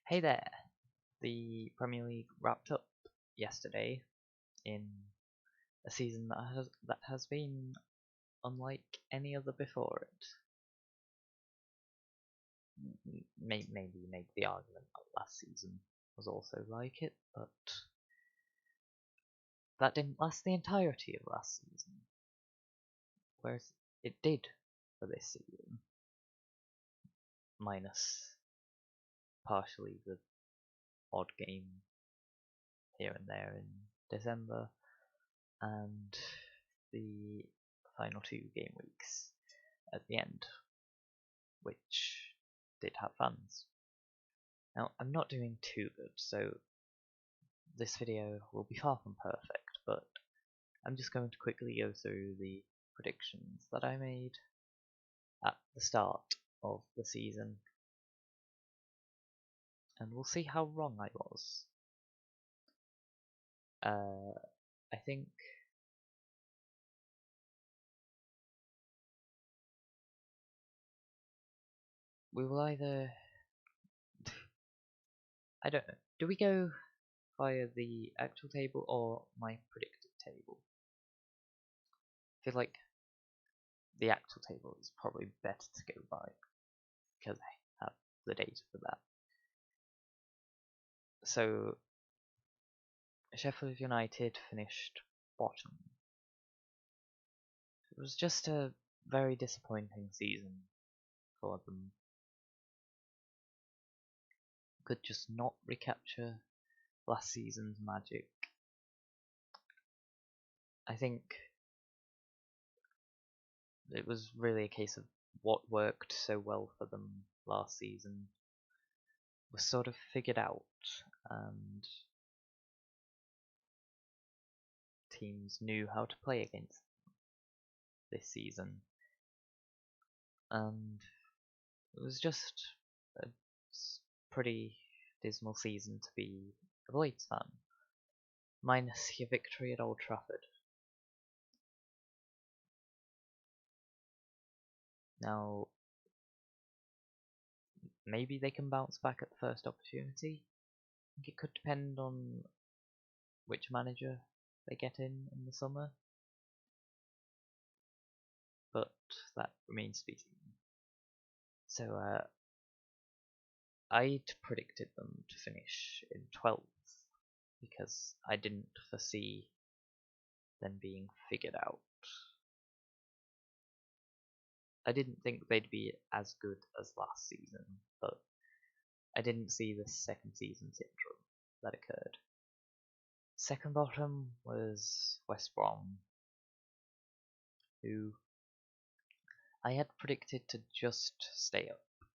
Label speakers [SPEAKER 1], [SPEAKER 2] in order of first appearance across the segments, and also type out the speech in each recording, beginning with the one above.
[SPEAKER 1] Hey there! The Premier League wrapped up yesterday in a season that has been unlike any other before it. Maybe make the argument that last season was also like it, but that didn't last the entirety of last season. Whereas it did for this season, minus partially the odd game here and there in December and the final 2 game weeks at the end, which did have fans. Now, I'm not doing too good, so this video will be far from perfect, but I'm just going to quickly go through the predictions that I made at the start of the season, and we'll see how wrong I was. I think we will either... I don't know. Do we go via the actual table or my predicted table? I feel like the actual table is probably better to go by because I have the data for that. So, Sheffield United finished bottom. It was just a very disappointing season for them. Could just not recapture last season's magic. I think it was really a case of what worked so well for them last season was sort of figured out, and teams knew how to play against them this season. And it was just a pretty dismal season to be a Leeds fan, minus your victory at Old Trafford. Now, maybe they can bounce back at the first opportunity. I think it could depend on which manager they get in the summer, but that remains to be seen. So, I'd predicted them to finish in 12th because I didn't foresee them being figured out. I didn't think they'd be as good as last season, but I didn't see the second season syndrome that occurred. Second bottom was West Brom, who I had predicted to just stay up,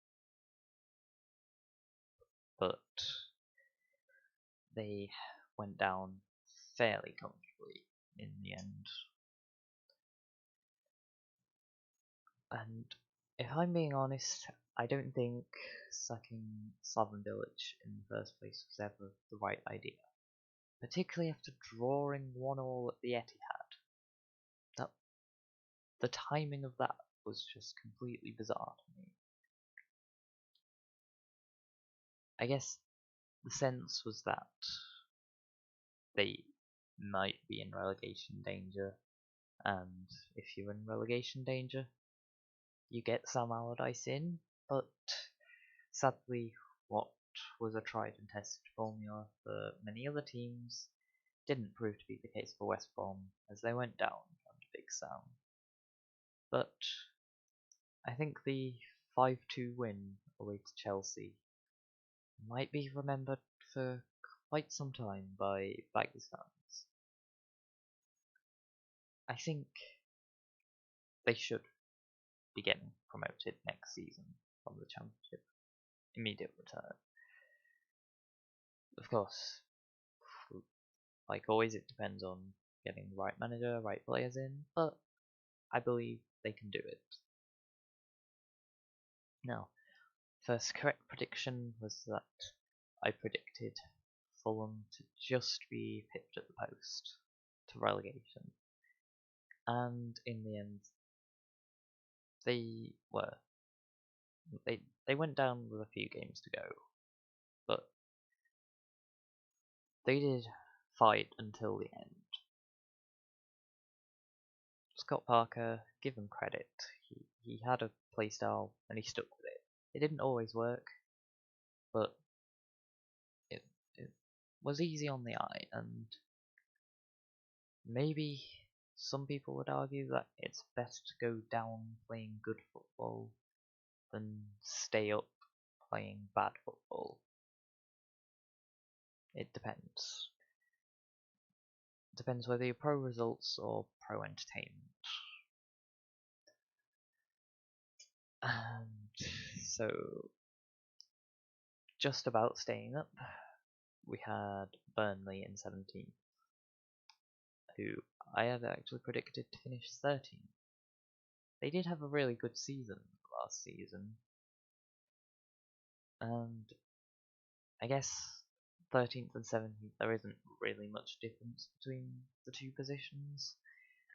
[SPEAKER 1] but they went down fairly comfortably in the end. And if I'm being honest, I don't think sacking Slaven Bilic in the first place was ever the right idea. Particularly after drawing 1-1 at the Etihad. The timing of that was just completely bizarre to me. I guess the sense was that they might be in relegation danger, and if you're in relegation danger, you get Sam Allardyce in, but sadly what was a tried and tested formula for many other teams didn't prove to be the case for West Brom, as they went down under Big Sam. But I think the 5-2 win away to Chelsea might be remembered for quite some time by Baggies fans. I think they should be getting promoted next season from the Championship. Immediate return. Of course, like always, it depends on getting the right manager, right players in, but I believe they can do it. Now, first correct prediction was that I predicted Fulham to just be pipped at the post to relegation, and in the end they were. They went down with a few games to go, but they did fight until the end. Scott Parker, give him credit. He had a playstyle and he stuck with it. It didn't always work, but it was easy on the eye, and maybe some people would argue that it's best to go down playing good football than stay up playing bad football. It depends. It depends whether you're pro results or pro entertainment. And so, just about staying up, we had Burnley in 17th, who I had actually predicted to finish 13th. They did have a really good season last season, and I guess 13th and 17th there isn't really much difference between the two positions,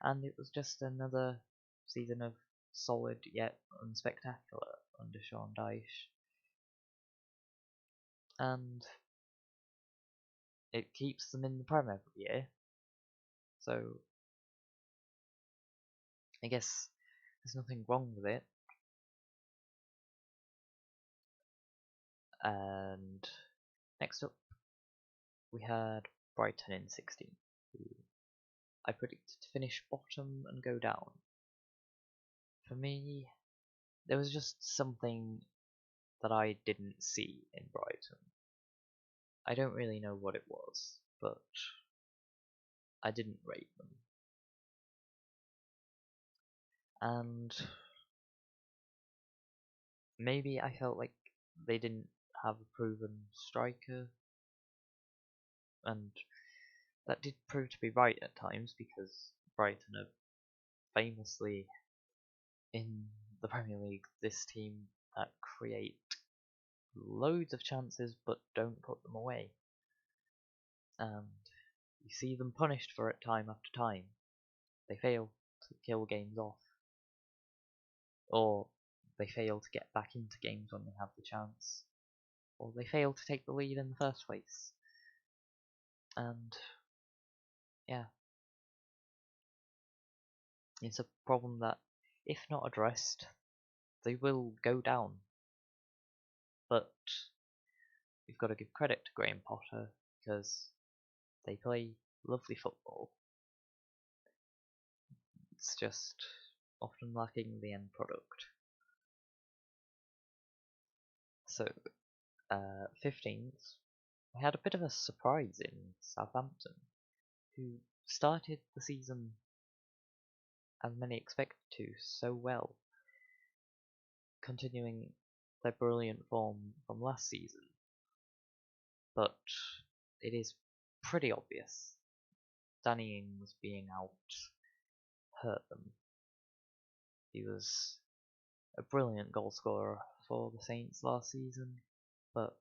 [SPEAKER 1] and it was just another season of solid yet unspectacular under Sean Dyche, and it keeps them in the Prem every year, so I guess there's nothing wrong with it. And next up we had Brighton in 16th, who I predicted to finish bottom and go down. For me, there was just something that I didn't see in Brighton. I don't really know what it was, but I didn't rate them. And maybe I felt like they didn't have a proven striker, and that did prove to be right at times, because Brighton are famously in the Premier League this team that create loads of chances but don't put them away. And you see them punished for it time after time. They fail to kill games off, or they fail to get back into games when they have the chance, or they fail to take the lead in the first place. And yeah, it's a problem that, if not addressed, they will go down. But you've got to give credit to Graham Potter, because they play lovely football. It's just often lacking the end product. So, 15th, we had a bit of a surprise in Southampton, who started the season, as many expected to, so well, continuing their brilliant form from last season. But it is pretty obvious Danny Ings being out hurt them. He was a brilliant goal scorer for the Saints last season, but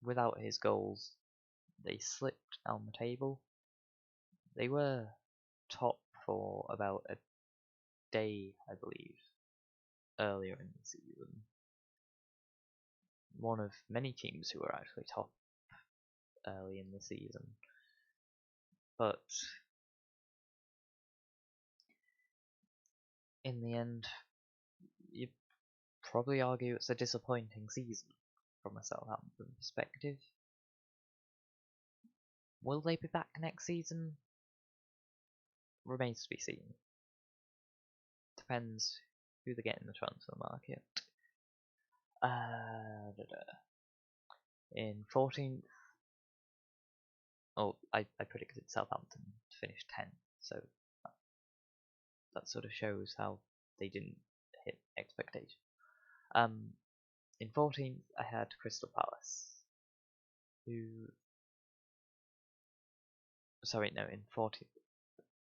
[SPEAKER 1] without his goals, they slipped down the table. They were top for about a day, I believe, earlier in the season. One of many teams who were actually top early in the season. But in the end, you'd probably argue it's a disappointing season from a Southampton perspective. Will they be back next season? Remains to be seen. Depends who they get in the transfer market. In 14th, I predicted Southampton to finish 10th, so that sort of shows how they didn't hit expectation. In 14th, I had Crystal Palace, in 14th.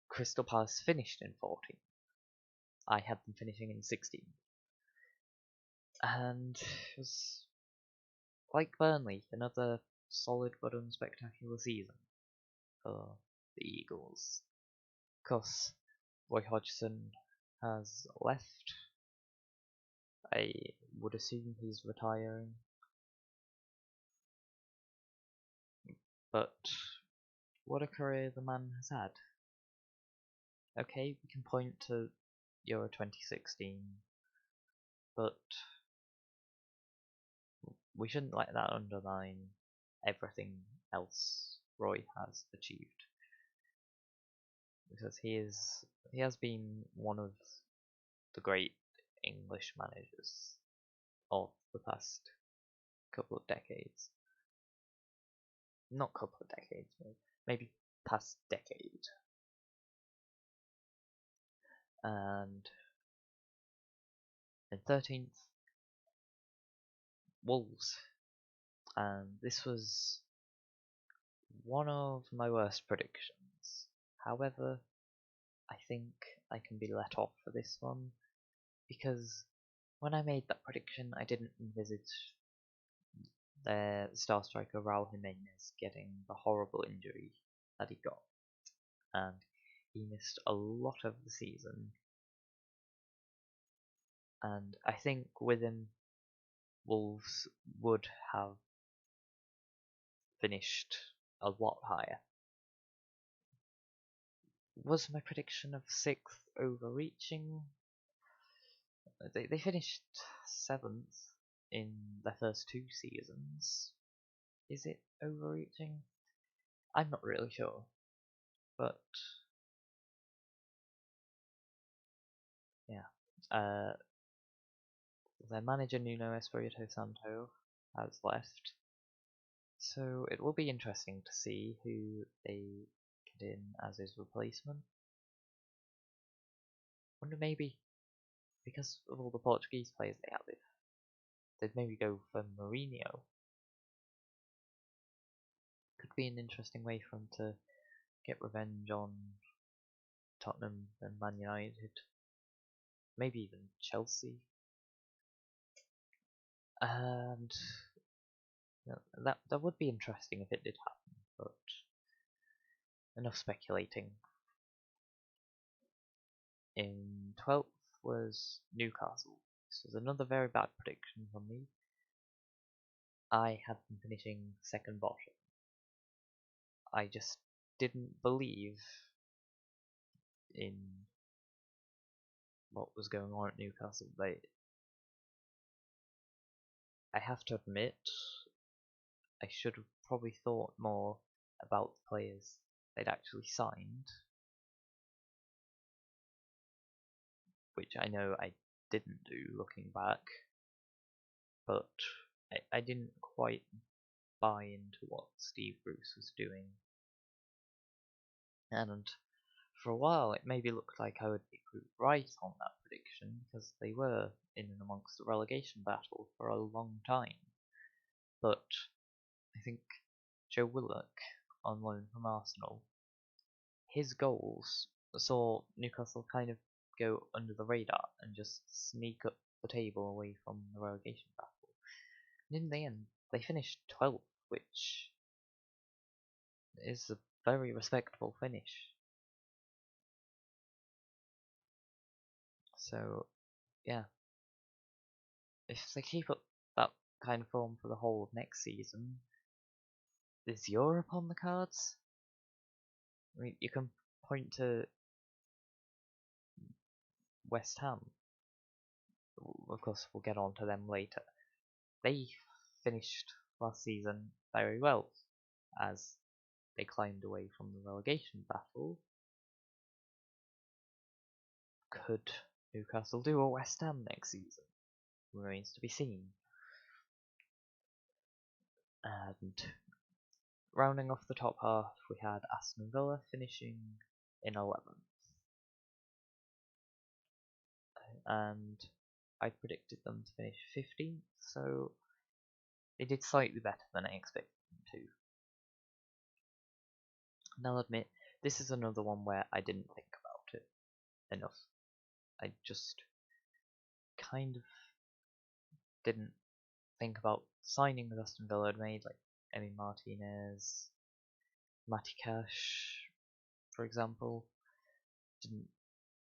[SPEAKER 1] Crystal Palace finished in 14th. I had them finishing in 16th. And it was like Burnley, another solid but unspectacular season for the Eagles. Of course, Roy Hodgson has left. I would assume he's retiring. But what a career the man has had. Okay, we can point to Euro 2016, but we shouldn't let that undermine everything else Roy has achieved, because he has been one of the great English managers of the past couple of decades. Not couple of decades, maybe past decade. And in 13th, Wolves. And this was one of my worst predictions. However, I think I can be let off for this one, because when I made that prediction, I didn't envisage their star striker Raul Jimenez getting the horrible injury that he got, and he missed a lot of the season. And I think with him, Wolves would have finished a lot higher. Was my prediction of 6th overreaching? They finished 7th in their first 2 seasons. Is it overreaching? I'm not really sure, but yeah. Their manager Nuno Espirito Santo has left, so it will be interesting to see who they get in as his replacement. Wonder maybe, because of all the Portuguese players they have, if they'd maybe go for Mourinho. Could be an interesting way for him to get revenge on Tottenham and Man United, maybe even Chelsea. And that would be interesting if it did happen, but enough speculating. In 12th was Newcastle. This was another very bad prediction from me. I had them finishing second bottom. I just didn't believe in what was going on at Newcastle. I have to admit, I should have probably thought more about the players they'd actually signed, which I know I didn't do looking back, but I didn't quite buy into what Steve Bruce was doing. And for a while it maybe looked like I would be proved right on that prediction, because they were in and amongst the relegation battle for a long time. But I think Joe Willock, on loan from Arsenal, his goals saw Newcastle kind of go under the radar and just sneak up the table away from the relegation battle. And in the end, they finished 12th, which is a very respectable finish. So, yeah, if they keep up that kind of form for the whole of next season, is Europe on the cards? I mean, you can point to West Ham. Of course, we'll get on to them later. They finished last season very well, as they climbed away from the relegation battle. Could Newcastle do a West Ham next season? Remains to be seen. And rounding off the top half, we had Aston Villa finishing in 11th. And I predicted them to finish 15th, so they did slightly better than I expected them to. And I'll admit, this is another one where I didn't think about it enough. I just kind of didn't think about signing that Aston Villa had made, like Emi Martinez, Matty Cash, for example. Didn't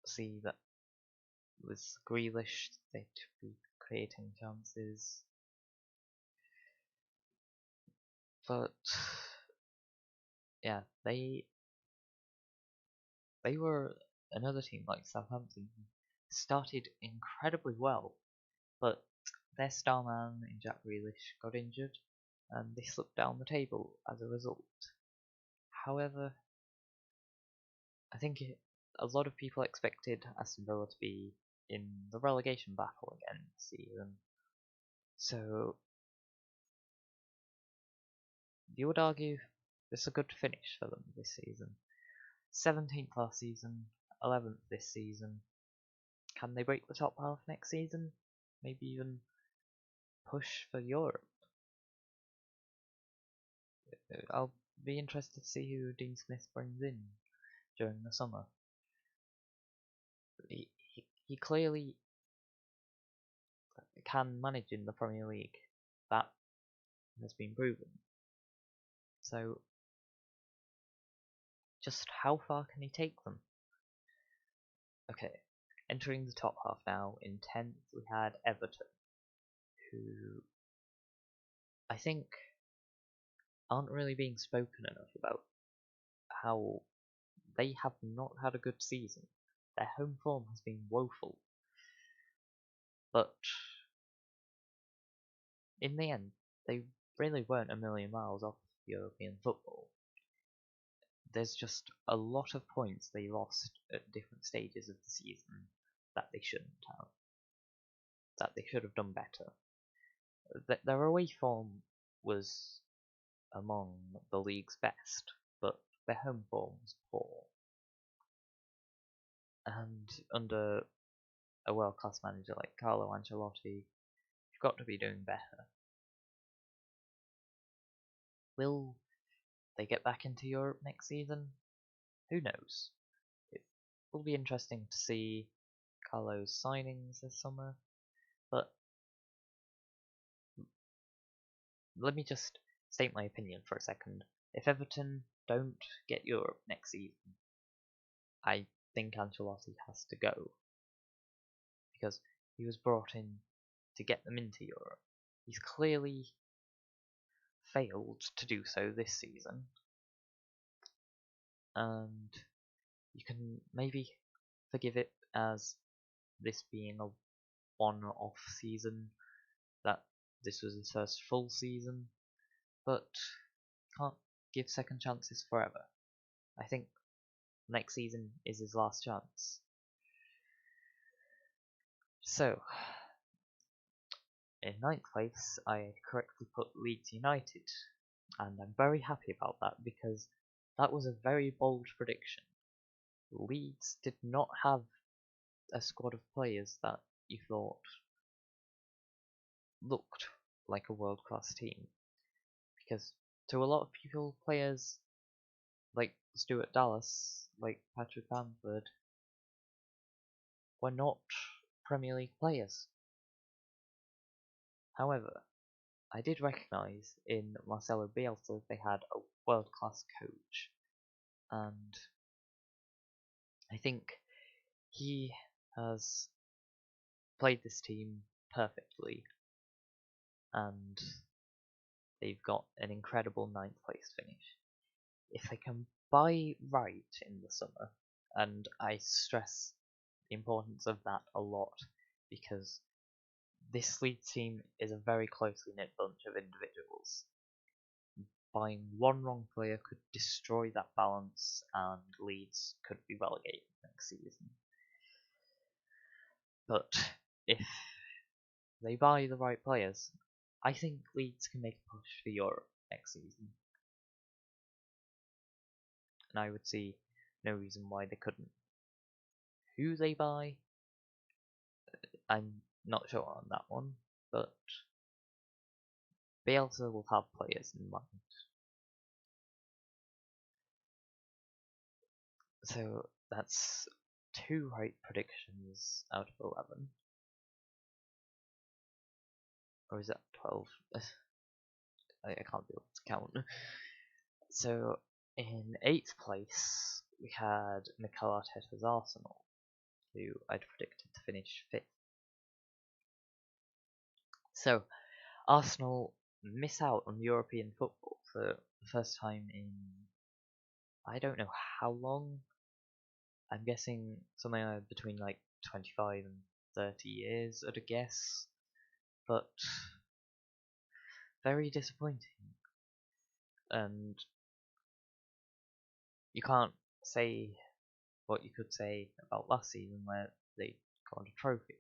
[SPEAKER 1] see that with Grealish they'd be creating chances. But yeah, they were another team like Southampton who started incredibly well, but their star man in Jack Grealish got injured, and they slipped down the table as a result. However, I think a lot of people expected Aston Villa to be in the relegation battle again this season. So you would argue it's a good finish for them this season. 17th last season, 11th this season. Can they break the top half next season? Maybe even push for Europe? I'll be interested to see who Dean Smith brings in during the summer. He clearly can manage in the Premier League. That has been proven. So, just how far can he take them? Okay, entering the top half now, in 10th we had Everton, who I think aren't really being spoken enough about how they have not had a good season. Their home form has been woeful. But in the end, they really weren't a million miles off European football. There's just a lot of points they lost at different stages of the season that they shouldn't have. That they should have done better. Their away form was among the league's best, but their home form was poor. And under a world-class manager like Carlo Ancelotti, you've got to be doing better. Will they get back into Europe next season? Who knows? It will be interesting to see Carlo's signings this summer, but let me just state my opinion for a second. If Everton don't get Europe next season, I think Ancelotti has to go, because he was brought in to get them into Europe. He's clearly failed to do so this season, and you can maybe forgive it as this being a one-off season, that this was his first full season, but can't give second chances forever. I think next season is his last chance. So, in ninth place, I correctly put Leeds United, and I'm very happy about that because that was a very bold prediction. Leeds did not have a squad of players that you thought looked like a world-class team, because to a lot of people, players like Stuart Dallas, like Patrick Bamford, were not Premier League players. However, I did recognise in Marcelo Bielsa they had a world-class coach, and I think he has played this team perfectly, and they've got an incredible ninth place finish. If they can buy right in the summer, and I stress the importance of that a lot, because this Leeds team is a very closely knit bunch of individuals. Buying one wrong player could destroy that balance, and Leeds could be relegated next season. But if they buy the right players, I think Leeds can make a push for Europe next season. And I would see no reason why they couldn't. Who they buy, I'm not sure on that one, but Bielsa will have players in mind. So that's 2 right predictions out of 11. Or is that 12? I can't be able to count. So in 8th place, we had Mikel Arteta's Arsenal, who I'd predicted to finish 5th. So Arsenal miss out on European football for the first time in I don't know how long. I'm guessing something between like 25 and 30 years at a guess, but very disappointing. And you can't say what you could say about last season where they got a trophy,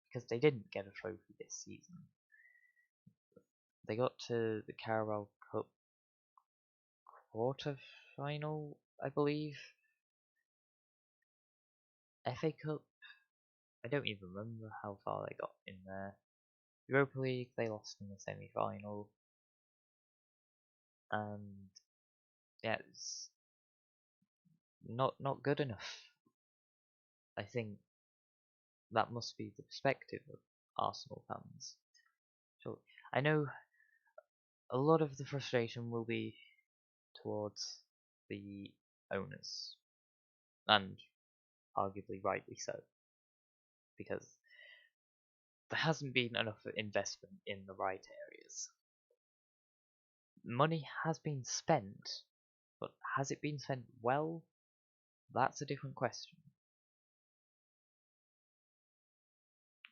[SPEAKER 1] because they didn't get a trophy this season. They got to the Carabao Cup quarter final, I believe. FA Cup, I don't even remember how far they got in there. Europa League, they lost in the semi-final, and yeah, it's not good enough. I think that must be the perspective of Arsenal fans. So I know a lot of the frustration will be towards the owners, and arguably rightly so, because there hasn't been enough investment in the right areas. Money has been spent, but has it been spent well? That's a different question.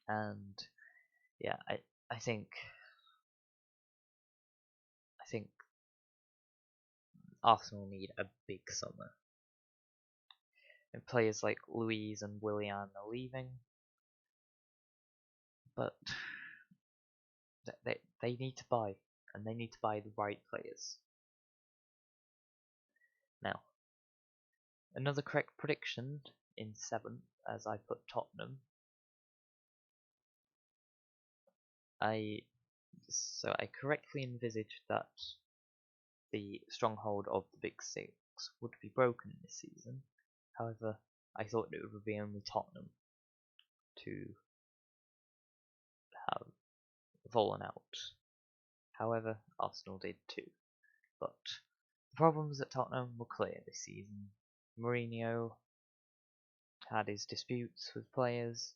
[SPEAKER 1] And yeah, I think Arsenal need a big summer. And players like Louise and Willian are leaving, but they need to buy, and they need to buy the right players. Now, another correct prediction in 7th, as I put Tottenham. I correctly envisaged that the stronghold of the Big Six would be broken this season. However, I thought it would be only Tottenham to have fallen out. However, Arsenal did too. But the problems at Tottenham were clear this season. Mourinho had his disputes with players,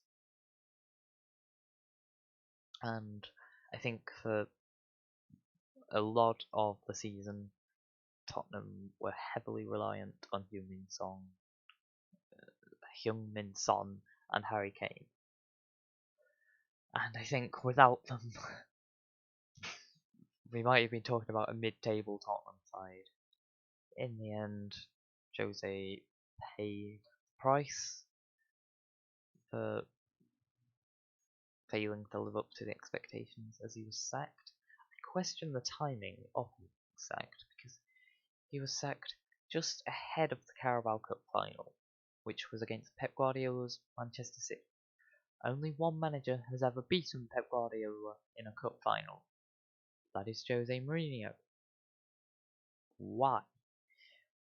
[SPEAKER 1] and I think for a lot of the season, Tottenham were heavily reliant on Heung-min Son and Harry Kane. And I think without them, we might have been talking about a mid-table Tottenham side. In the end, Jose paid the price for failing to live up to the expectations as he was sacked. I question the timing of him being sacked, because he was sacked just ahead of the Carabao Cup final, which was against Pep Guardiola's Manchester City. Only one manager has ever beaten Pep Guardiola in a cup final. That is Jose Mourinho. Why?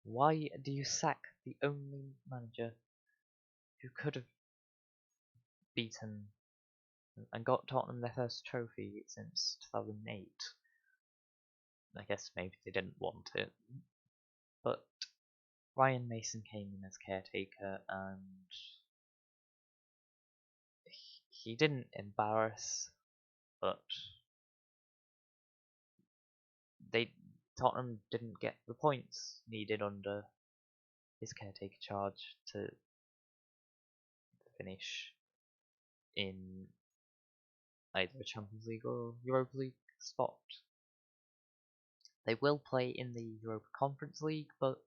[SPEAKER 1] Why do you sack the only manager who could have beaten and got Tottenham their first trophy since 2008? I guess maybe they didn't want it. But Ryan Mason came in as caretaker, and he didn't embarrass, but Tottenham didn't get the points needed under his caretaker charge to finish in either a Champions League or Europa League spot. They will play in the Europa Conference League, but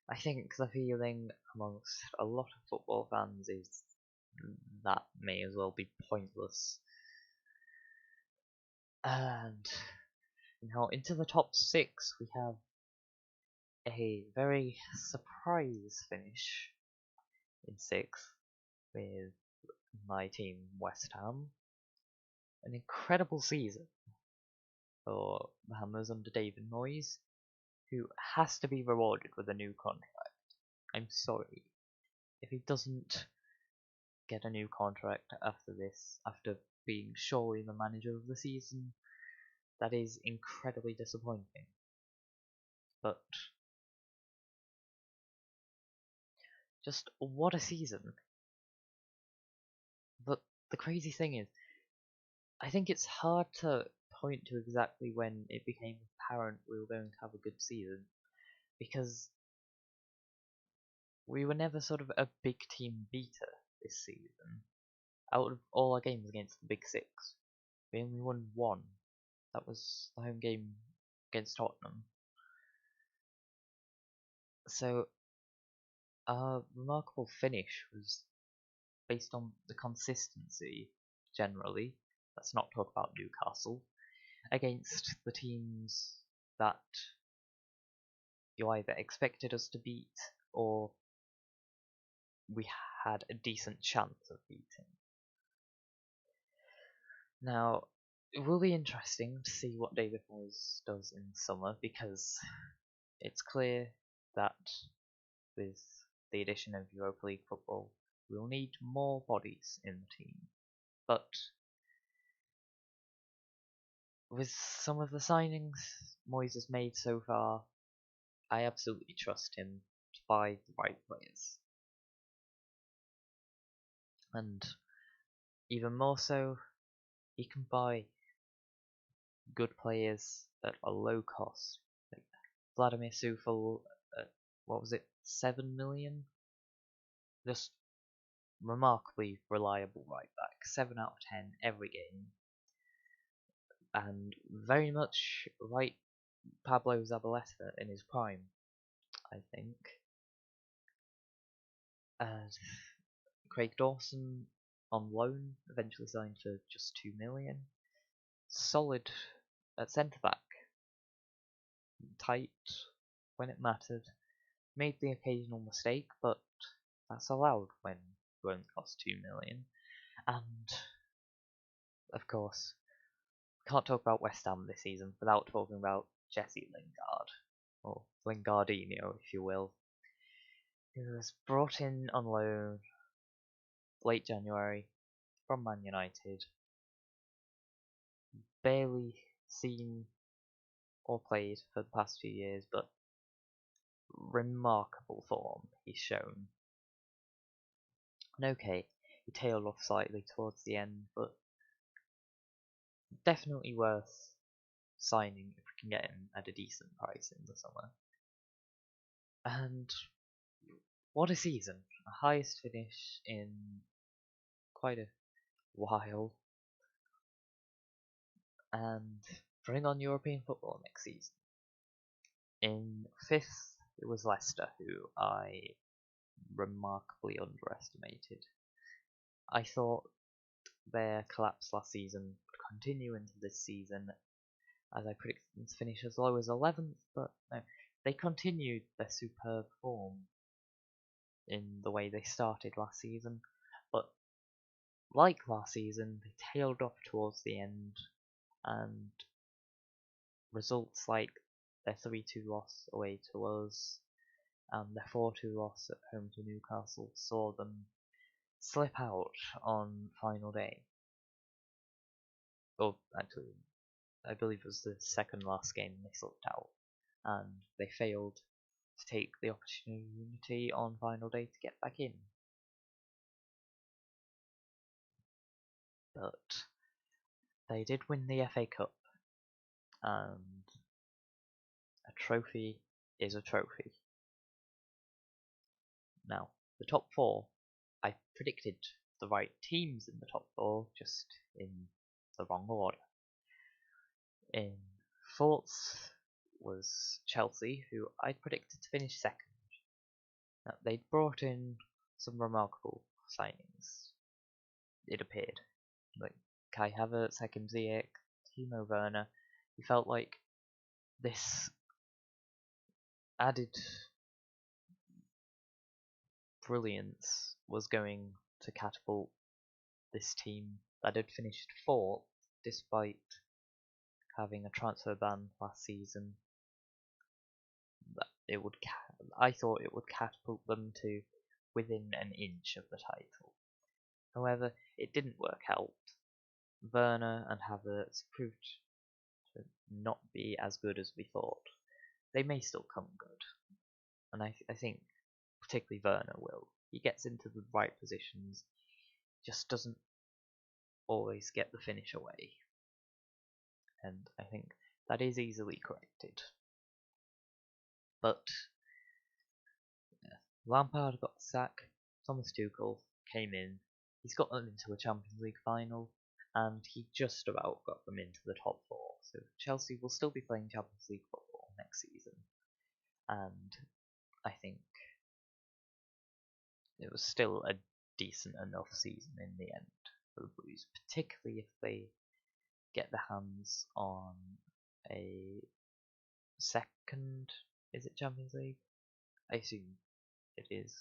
[SPEAKER 1] I think the feeling amongst a lot of football fans is that may as well be pointless. And now into the top 6 we have a very surprise finish in 6th with my team West Ham. An incredible season for the Hammers under David Moyes, who has to be rewarded with a new contract. I'm sorry if he doesn't get a new contract after this, after being surely the manager of the season. That is incredibly disappointing. But just what a season. But the crazy thing is, I think it's hard to point to exactly when it became apparent we were going to have a good season, because we were never sort of a big team beater this season. Out of all our games against the Big Six, we only won one. That was the home game against Tottenham. So our remarkable finish was based on the consistency, generally. Let's not talk about Newcastle. Against the teams that you either expected us to beat or we had a decent chance of beating. Now, it will be interesting to see what David Moyes does in summer, because it's clear that with the addition of Europa League football, we'll need more bodies in the team. But with some of the signings Moyes has made so far, I absolutely trust him to buy the right players. And even more so, he can buy good players at a low cost. Like Vladimir Sufal at, what was it, 7 million? Just remarkably reliable right back, 7 out of 10 every game. And very much like Pablo Zabaleta in his prime, I think. Craig Dawson on loan, eventually signed for just 2 million. Solid at centre back, tight when it mattered. Made the occasional mistake, but that's allowed when you only cost 2 million. And of course, can't talk about West Ham this season without talking about Jesse Lingard, or Lingardinho, if you will. He was brought in on loan late January from Man United. Barely seen or played for the past few years, but remarkable form he's shown. And okay, he tailed off slightly towards the end, but definitely worth signing if we can get him at a decent price in the summer. And what a season! The highest finish in quite a while. And bring on European football next season. In 5th, it was Leicester, who I remarkably underestimated. I thought their collapse last season would continue into this season, as I predicted them to finish as low as 11th, but no, they continued their superb form in the way they started last season, but like last season, they tailed off towards the end, and results like their 3-2 loss away to us and their 4-2 loss at home to Newcastle saw them slip out on final day. Or actually, I believe it was the second last game they slipped out, and they failed to take the opportunity on final day to get back in. But they did win the FA Cup, and a trophy is a trophy. Now, the top 4, I predicted the right teams in the top 4, just in the wrong order. In 4th was Chelsea, who I predicted to finish 2nd. Now, they'd brought in some remarkable signings, it appeared. Like Kai Havertz, Hakim Ziyech, Timo Werner. He felt like this added brilliance was going to catapult this team that had finished 4th despite having a transfer ban last season. I thought it would catapult them to within an inch of the title. However, it didn't work out. Werner and Havertz proved to not be as good as we thought. They may still come good, and I think particularly Werner will. He gets into the right positions, just doesn't always get the finish away, and I think that is easily corrected. But Lampard got the sack, Thomas Tuchel came in, he's got them into a Champions League final, and he just about got them into the top four. So Chelsea will still be playing Champions League football next season, and I think it was still a decent enough season in the end for the Blues, particularly if they get their hands on a second, is it Champions League? I assume it is.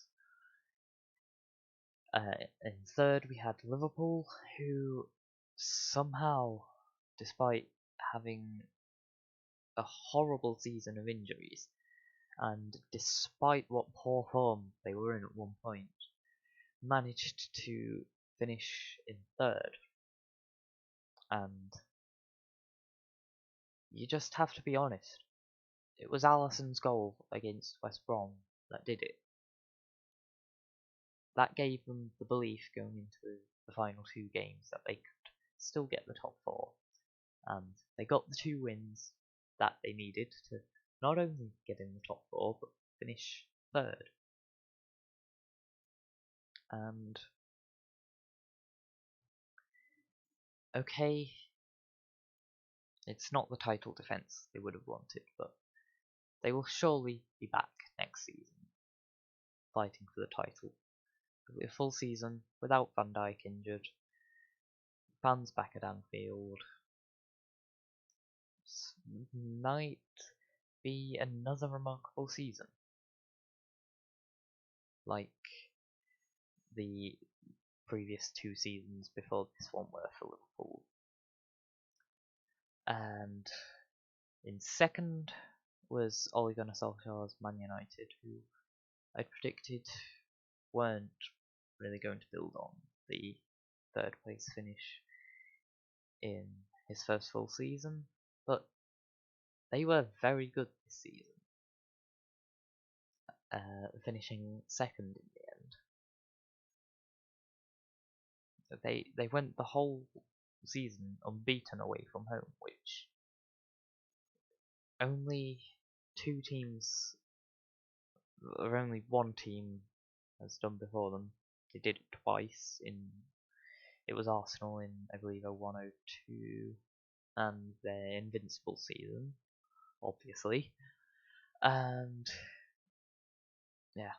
[SPEAKER 1] In third, we had Liverpool, who somehow, despite having a horrible season of injuries, and despite what poor form they were in at one point, managed to finish in third. And you just have to be honest. It was Alisson's goal against West Brom that did it. That gave them the belief going into the final two games that they could still get the top four. And they got the 2 wins that they needed to not only get in the top four, but finish third. And okay, it's not the title defence they would have wanted, but they will surely be back next season, fighting for the title. It'll be a full season without Van Dijk injured, fans back at Anfield. Might be another remarkable season, like the previous 2 seasons before this one were for Liverpool. And in second was Ole Gunnar Solskjaer's Man United, who I predicted weren't really going to build on the third place finish in his first full season, but they were very good this season, finishing second in the end. They went the whole season unbeaten away from home, which only 2 teams, or only one team has done before them. They did it twice. It was Arsenal in, I believe, 01-02, and their invincible season, obviously. And yeah,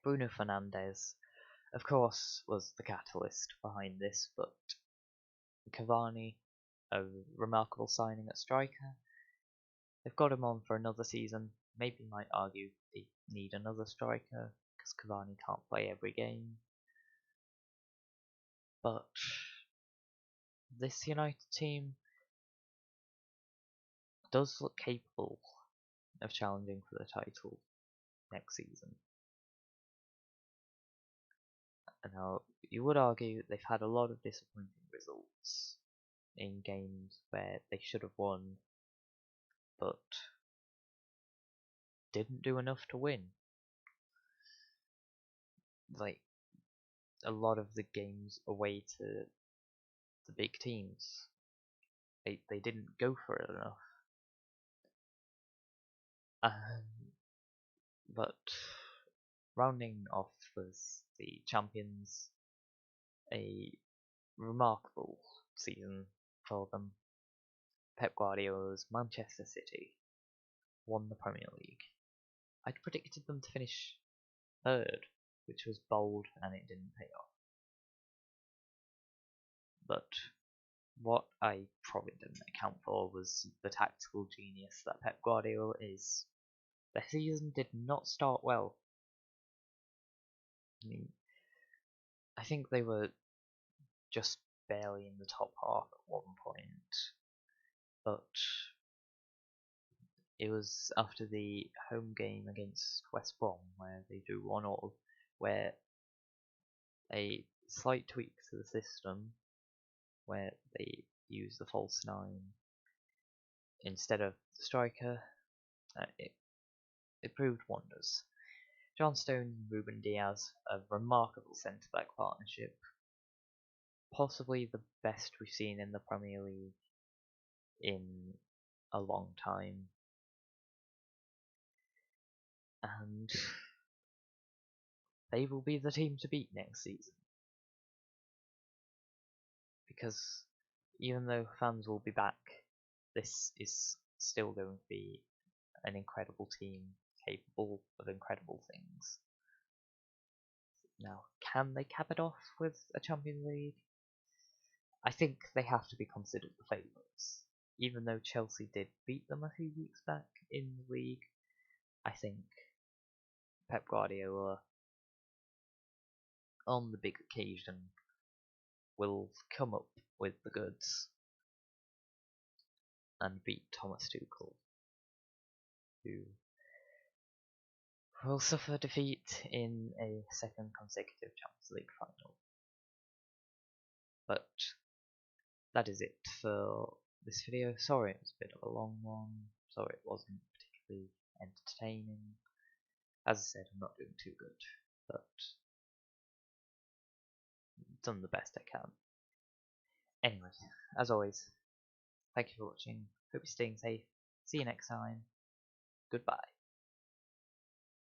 [SPEAKER 1] Bruno Fernandes, of course, was the catalyst behind this, but Cavani, a remarkable signing at striker. They've got him on for another season. Maybe might argue they need another striker because Cavani can't play every game. But this United team does look capable of challenging for the title next season. Now, you would argue they've had a lot of disappointing results in games where they should have won, but didn't do enough to win. Like, a lot of the games away to the big teams, they didn't go for it enough. But rounding off was the champions, a remarkable season for them. Pep Guardiola's Manchester City won the Premier League. I'd predicted them to finish third, which was bold, and it didn't pay off. But what I probably didn't account for was the tactical genius that Pep Guardiola is. The season did not start well. I think they were just barely in the top half at one point, but it was after the home game against West Brom where they drew 1-1, where a slight tweak to the system where they use the false 9 instead of the striker, it proved wonders. John Stones and Ruben Diaz, a remarkable centre-back partnership, possibly the best we've seen in the Premier League in a long time. and they will be the team to beat next season. Because even though fans will be back, this is still going to be an incredible team capable of incredible things. Now, can they cap it off with a Champions League? I think they have to be considered the favourites. Even though Chelsea did beat them a few weeks back in the league, I think Pep Guardiola, on the big occasion, will come up with the goods and beat Thomas Tuchel, who will suffer defeat in a second consecutive Champions League final. But that is it for this video. Sorry it was a bit of a long one. Sorry it wasn't particularly entertaining. As I said, I'm not doing too good, but done the best I can. Anyway, as always, thank you for watching. Hope you're staying safe. See you next time. Goodbye.